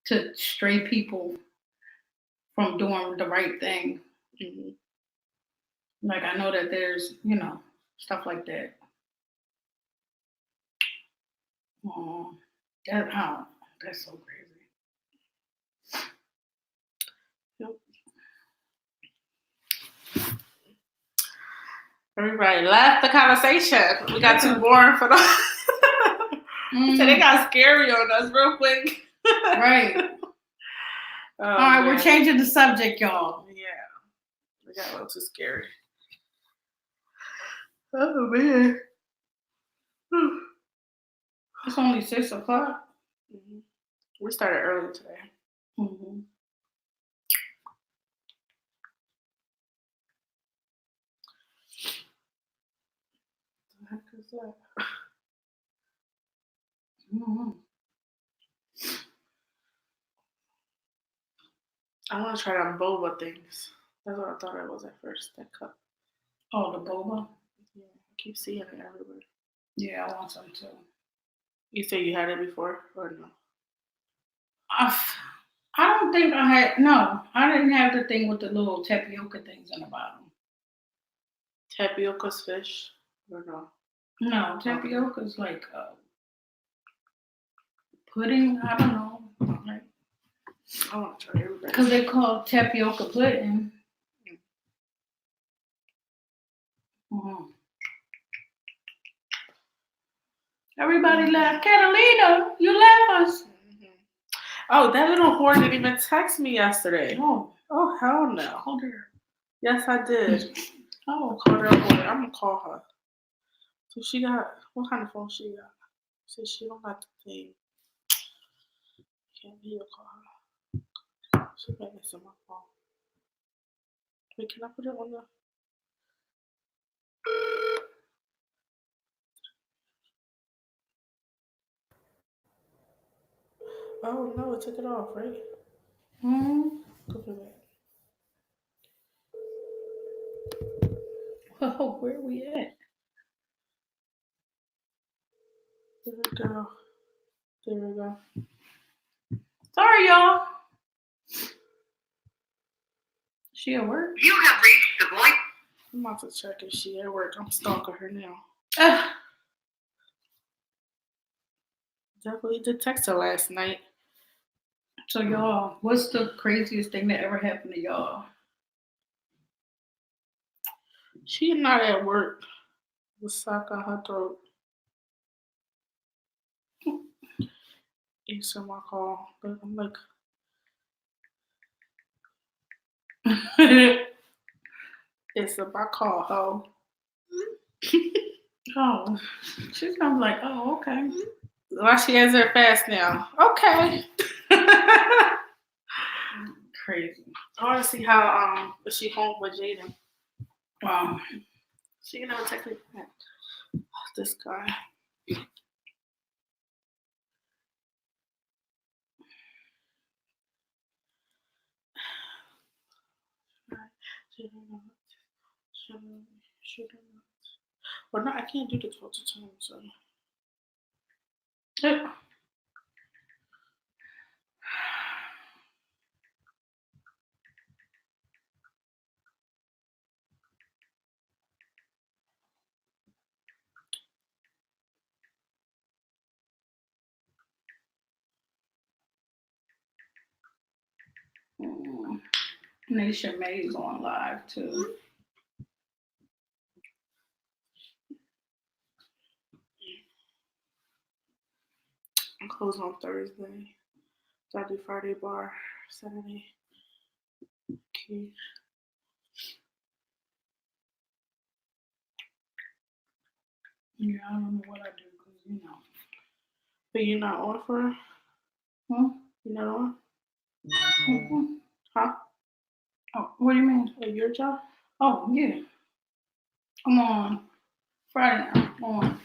to stray people from doing the right thing. Mm-hmm. Like I know that there's stuff like that. Oh, that's so crazy. Yep. Everybody left the conversation. We got too boring for them. So they got scary on us real quick. Right. All right, man. We're changing the subject, y'all. Yeah. We got a little too scary. Oh, man. It's only 6 o'clock. Mm-hmm. We started early today. Mm-hmm. What the heck is that? Mm-hmm. I want to try them boba things. That's what I thought it was at first, that cup. Oh, the boba? Yeah, I keep seeing it everywhere. Yeah, I want some too. You say you had it before or no? I don't think I had. No, I didn't have the thing with the little tapioca things in the bottom. Tapioca's fish or no? No, tapioca's like pudding. I don't know. Like, I want to try everything. Because they call tapioca pudding. Mm-hmm. Everybody left. Catalina, you left us. Mm-hmm. Oh, that little whore didn't even text me yesterday. Oh, hell no. Called her. Yes, I did. Oh, Called her a whore. I'm gonna call her. So she got what kind of phone she got? Says she don't got the thing. Can't be a call her. She got this on my phone. Wait, can I put it on the? Oh no, it took it off, right? Hmm. Go put it back. Oh, where we at? There we go. There we go. Sorry, y'all. She at work? You have reached the voice. I'm about to check if she at work. I'm stalking her now. Definitely did text her last night. So y'all, what's the craziest thing that ever happened to y'all? She not at work. The sock on her throat. Answer my call, but I'm like, it's a my call, ho. Oh, she's gonna be like, oh, okay. Why she answer fast now? Okay. Crazy. I want to see how is she home with Jaden. She can never text me back. This guy. Should I not? Should I not? Well, no, I can't do the 12 to 10, so. Nation May's on live too. I'm closed on Thursday. So I do Friday bar, Saturday. Okay. Yeah, I don't know what I do because But you're not on for? Huh? You're not on? Mm-hmm. Huh? Oh, what do you mean? Your job? Oh, yeah. I'm on Friday now. On.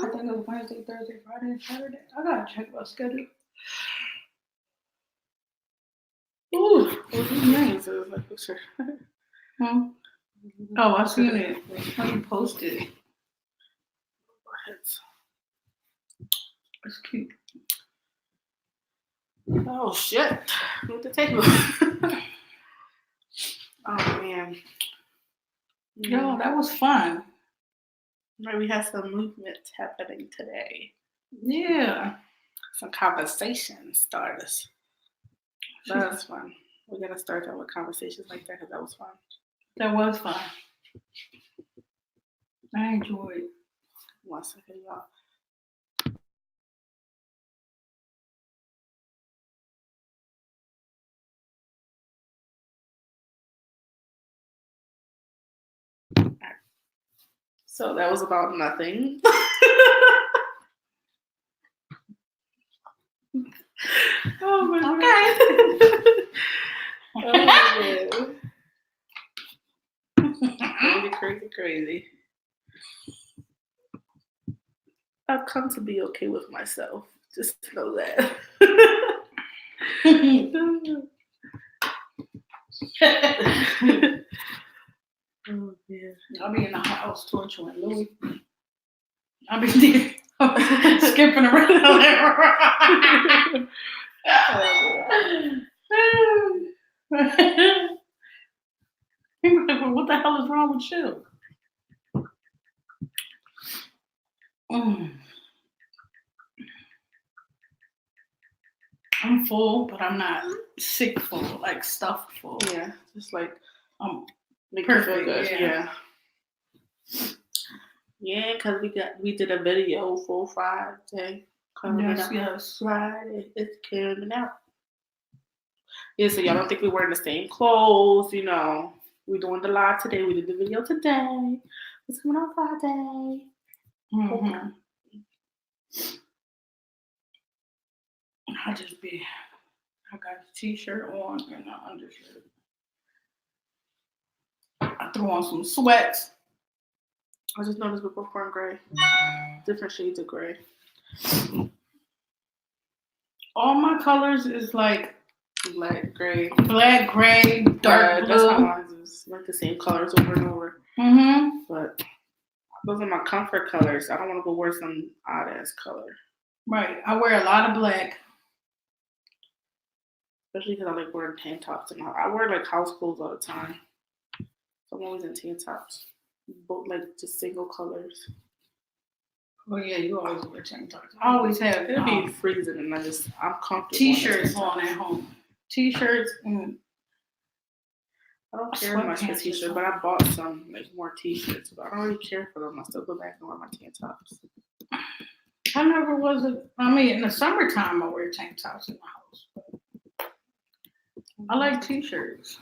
I think it was Wednesday, Thursday, Friday, and Saturday. I gotta check my schedule. Ooh, What do you mean? So it's like picture. Hmm? Oh, I seen it. Oh, you posted it. It's cute. Oh shit! With the table. Oh man. Yo, that was fun. We had some movement happening today. Yeah. Some conversation starters. That was fun. We're gonna start out with conversations like that because that was fun. That was fun. I enjoyed it. 1 second, y'all. So that was about nothing. Oh my God. Oh man. Crazy. I've come to be okay with myself. Just know that. Oh man. I'll be in the house torturing Louis. I'll be skipping around. What the hell is wrong with you? I'm full, but I'm not sick full, like stuffed full. Yeah, just like make perfect. You feel good. Yeah, because we did a video for Friday. Yes. Friday, it's coming out. Yeah, so y'all don't think we wearing the same clothes, We're doing the live today. We did the video today. It's coming out Friday. Mm-hmm. I got a t-shirt on and an undershirt. I threw on some sweats. I just noticed we're both wearing gray. Different shades of gray. All my colors is like black, gray, dark blue. That's how mine is. Like the same colors over and over. Mm-hmm. But those are my comfort colors. I don't want to go wear some odd ass color. Right. I wear a lot of black. Especially because I like wearing tank tops and I wear like house clothes all the time. So I'm always in tank tops. Both like just single colors. Oh yeah, you always wear tank tops. I always have. It'll be freezing and I'm comfortable. T-shirts on at home. T-shirts and. I don't care much for t-shirts, but I bought some like more t-shirts, but I don't really care for them. I still go back and wear my tank tops. I never was in the summertime I wear tank tops in my house. But I like t-shirts.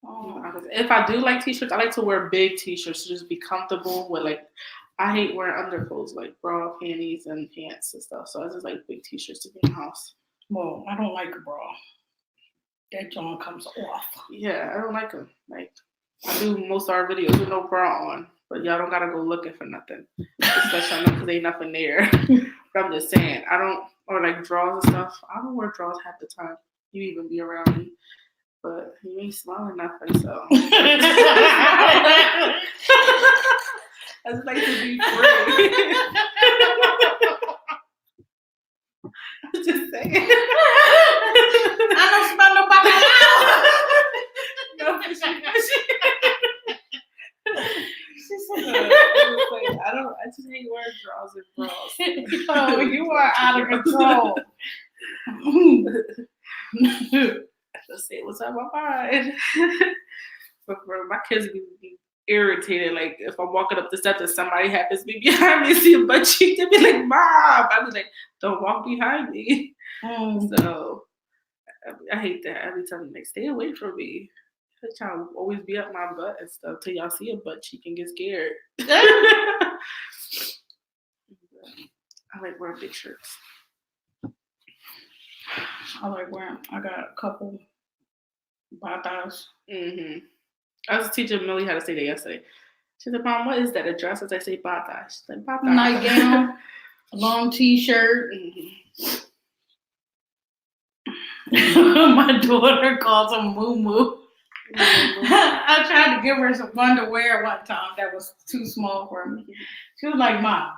If I do like t-shirts, I like to wear big t-shirts to just be comfortable with like. I hate wearing underclothes like bra, panties, and pants and stuff. So I just like big t-shirts to be in the house. Well, I don't like a bra. That joint comes off. Yeah, I don't like them. Like I do most of our videos with no bra on, but y'all don't gotta go looking for nothing, especially because ain't nothing there. But I'm just saying, or like drawers and stuff. I don't wear drawers half the time. You even be around me. but he ain't smiling nothing, so. That's like to be free. I'm just saying. I don't smell no bacalao. No, I just hate wearing drawers and bras. Oh, you are out of control. Let's see what's on my mind. But bro, my kids be irritated. Like if I'm walking up the steps and somebody happens to be behind me and see a butt cheek, they be like, "Mom," I be like, "Don't walk behind me." So I hate that. Every time I'm like, "Stay away from me." They try to always be up my butt and stuff till y'all see a butt cheek and get scared. I like wearing big shirts. I got a couple batas. I was teaching Millie how to say that yesterday. She said, "Mom, what is that? A dress?" As I say, bata. She's like, bata. Nightgown, long t-shirt. My daughter calls them moo-moo. I tried to give her one to wear one time that was too small for me. She was like, "Mom,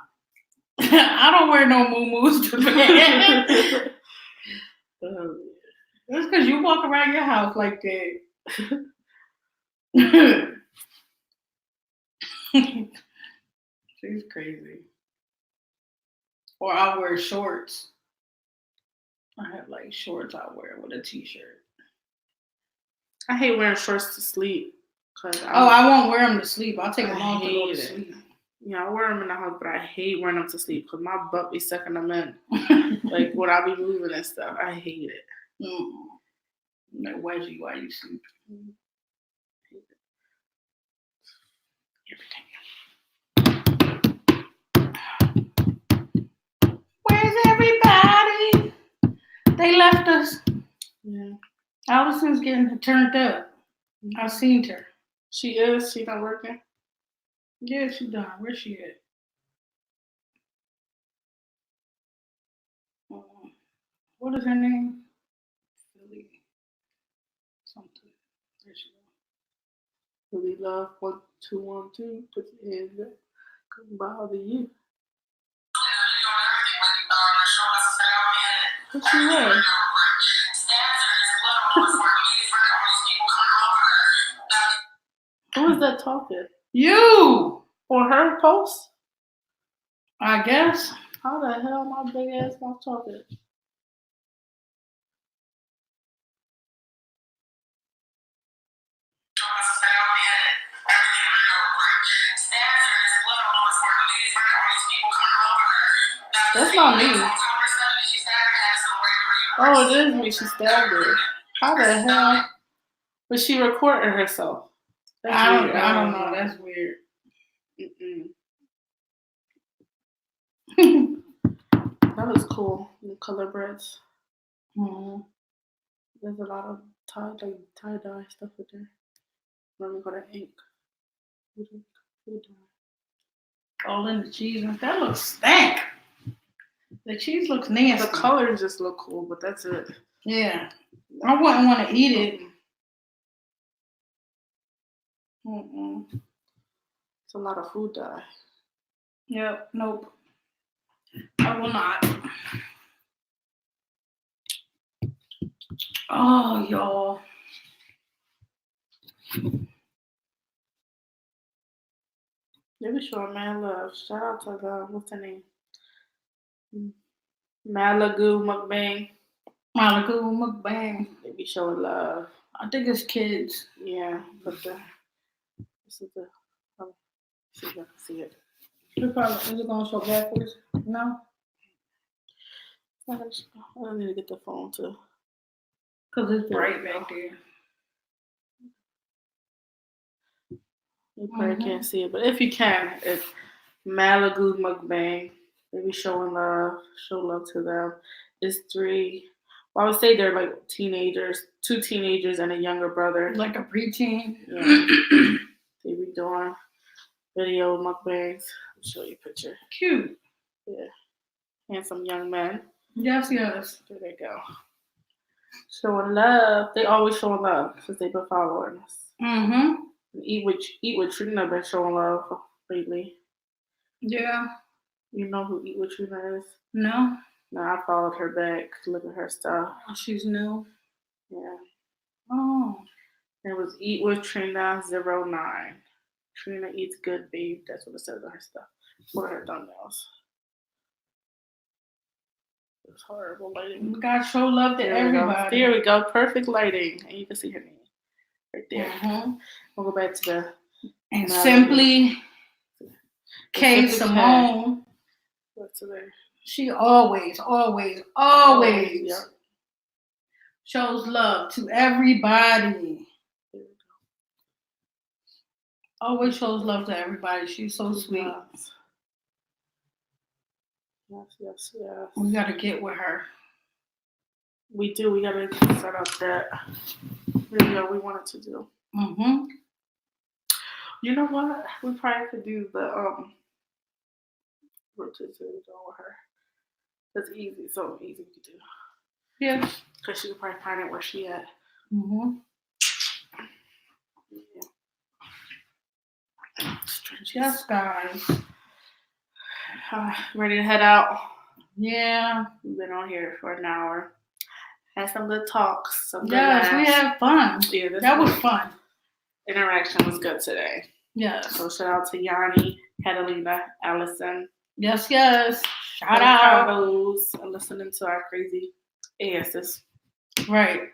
I don't wear no moo-moos to bed." That's because you walk around your house like that. She's crazy. Or I'll wear shorts. I have like shorts I wear with a t-shirt. I hate wearing shorts to sleep. I won't wear them to sleep. I'll take them off to go to sleep. Yeah, I wear them in the house, but I hate wearing them to sleep because my butt be sucking them in. Like when I be moving and stuff, I hate it. Like wedgie while you sleep. Where's everybody? They left us. Yeah. Allison's getting turned up. I seen her. She is? She not working? Yeah, she done. Where's she at? What is her name? Philly. Something. There she go. Philly Love 1212. Put your hands up. Couldn't bother you. What she wear? Who is that talking? You! On her post? I guess. How the hell my big ass mouth talking? That's not me. Oh, it is me. She stabbed her. How the hell? But she recorded herself. I don't know. That's weird. That was cool. The color breads. Mm-hmm. There's a lot of tie-dye stuff in there. Let me go to ink. All in the cheese. That looks stank. The cheese looks nasty. The colors just look cool, but that's it. Yeah. I wouldn't want to eat it. It's a lot of food dye. Yep. Nope. I will not. Oh, y'all. They be showing mad love. Shout out to what's her name? Malagu Mukbang. Malagu Mukbang. They be showing love. I think it's kids. Yeah, but this is the. See if I can see it. Is it gonna show backwards? No. I don't need to get the phone too. Cause it's bright back there. You probably can't see it, but if you can, it's Malagu Mukbang. They be showing love. Show love to them. It's 3. Well, I would say they're like teenagers, 2 teenagers and a younger brother. Like a preteen. Yeah. They be doing video mukbangs. I'll show you a picture. Cute. Yeah. Handsome young men. Yes. There they go. Showing love. They always showing love since they've been following us. Mm-hmm. Eat with Trina been showing love lately. Yeah. You know who Eat with Trina is? No. No, I followed her back to look at her stuff. She's new. Yeah. Oh. It was Eat with Trina 09. Trina eats good, babe. That's what it says on her stuff. For her thumbnails. It's horrible lighting. We gotta show love to everybody. There we go. Perfect lighting. And you can see her name right there. Mm-hmm. We'll go back to the and Simply K Simone. What's today? She always Yeah. shows love to everybody. Always shows love to everybody. She's so sweet. Yes. We gotta get with her. We do. We gotta set up that video we wanted to do. Mm-hmm. You know what? We probably could do the rotisserie with her. That's easy. So easy to do. Yeah. Because she could probably find it where she at. Mm-hmm. Yeah. Yes, guys. Ready to head out? Yeah. We've been on here for an hour. Had some good talks. Some good yes, laughs. we had fun. Yeah, that was fun. Interaction was good today. Yes. So shout out to Yanni, Catalina, Allison. Yes. Shout out. Combos and listening to our crazy asses. Right.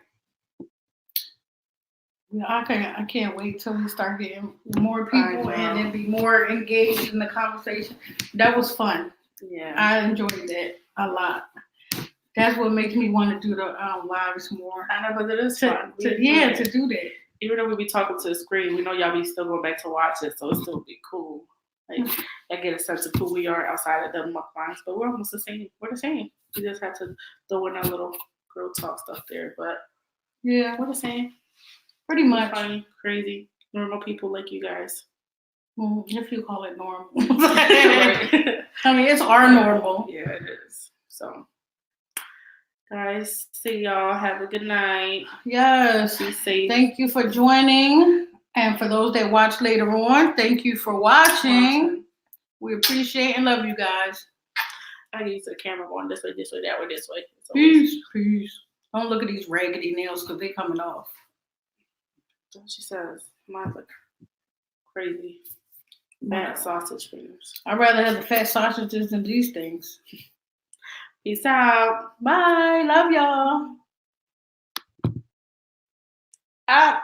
I can't wait till we start getting more people and then be more engaged in the conversation. That was fun. Yeah. I enjoyed that a lot. That's what makes me want to do the lives more. I know, because it is fun. To do that. Even though we be talking to the screen, we know y'all be still going back to watch it, so it still be cool. Like, I get a sense of who we are outside of the mukbangs, but we're almost the same. We're the same. We just have to throw in our little girl talk stuff there, but yeah, we're the same. Pretty much. Funny, crazy, normal people like you guys. If you call it normal. I mean, it's our normal. Yeah, it is. So, guys, see y'all. Have a good night. Yes. Be safe. Thank you for joining. And for those that watch later on, thank you for watching. We appreciate and love you guys. I can use the camera going this way, that way, this way. Peace. Don't look at these raggedy nails because they're coming off. She says, mine's like crazy. Fat sausage fingers. I'd rather have the fat sausages than these things. Peace out. Bye. Love y'all. Bye.